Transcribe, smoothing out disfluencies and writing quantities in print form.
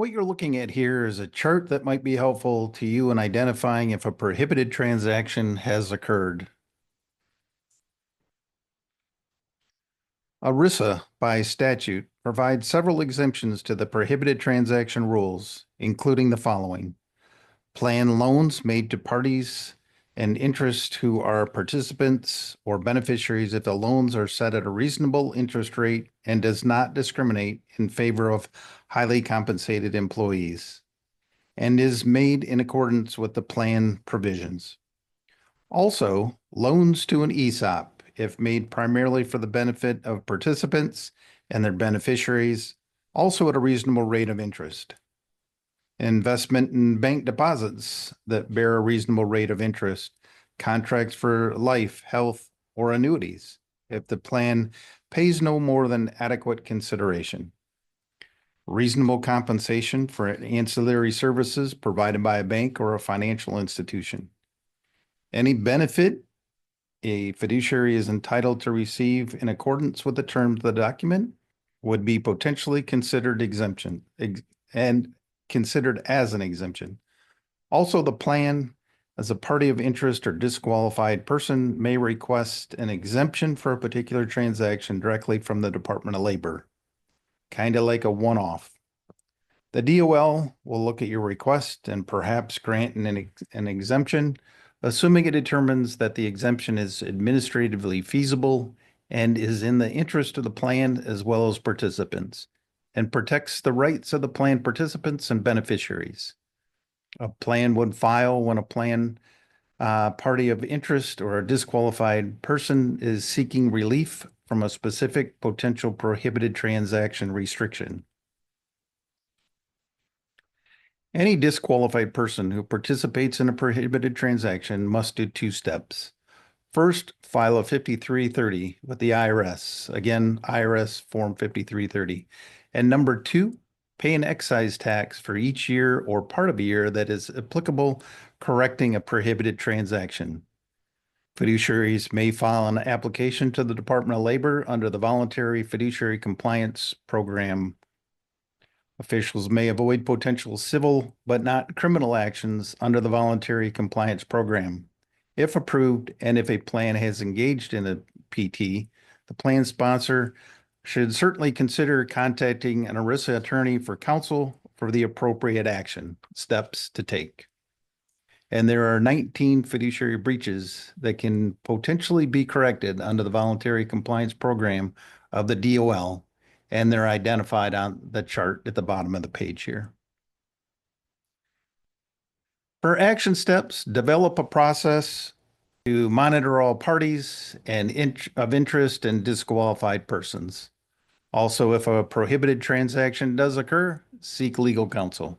What you're looking at here is a chart that might be helpful to you in identifying if a prohibited transaction has occurred. ERISA, by statute, provides several exemptions to the prohibited transaction rules, including the following: plan loans made to parties and interest who are participants or beneficiaries if the loans are set at a reasonable interest rate and does not discriminate in favor of highly compensated employees, and is made in accordance with the plan provisions. Also, loans to an ESOP, if made primarily for the benefit of participants and their beneficiaries, also at a reasonable rate of interest. Investment in bank deposits that bear a reasonable rate of interest, contracts for life, health, or annuities, if the plan pays no more than adequate consideration. Reasonable compensation for ancillary services provided by a bank or a financial institution. Any benefit a fiduciary is entitled to receive in accordance with the terms of the document would be potentially considered exemption and considered as an exemption. Also, the plan, as a party of interest or disqualified person, may request an exemption for a particular transaction directly from the Department of Labor, kind of like a one-off. The DOL will look at your request and perhaps grant an exemption, assuming it determines that the exemption is administratively feasible and is in the interest of the plan as well as participants, and protects the rights of the plan participants and beneficiaries. A plan would file when a plan party of interest or a disqualified person is seeking relief from a specific potential prohibited transaction restriction. Any disqualified person who participates in a prohibited transaction must do two steps. First, file a 5330 with the IRS. Again, IRS Form 5330. And number two, pay an excise tax for each year or part of a year that is applicable, correcting a prohibited transaction. Fiduciaries may file an application to the Department of Labor under the Voluntary Fiduciary Compliance Program. Officials may avoid potential civil but not criminal actions under the Voluntary Compliance Program. If approved, and if a plan has engaged in a PT, the plan sponsor should certainly consider contacting an ERISA attorney for counsel for the appropriate action steps to take. And there are 19 fiduciary breaches that can potentially be corrected under the Voluntary Compliance Program of the DOL, and they're identified on the chart at the bottom of the page here. For action steps, develop a process to monitor all parties and of interest and disqualified persons. Also, if a prohibited transaction does occur, seek legal counsel.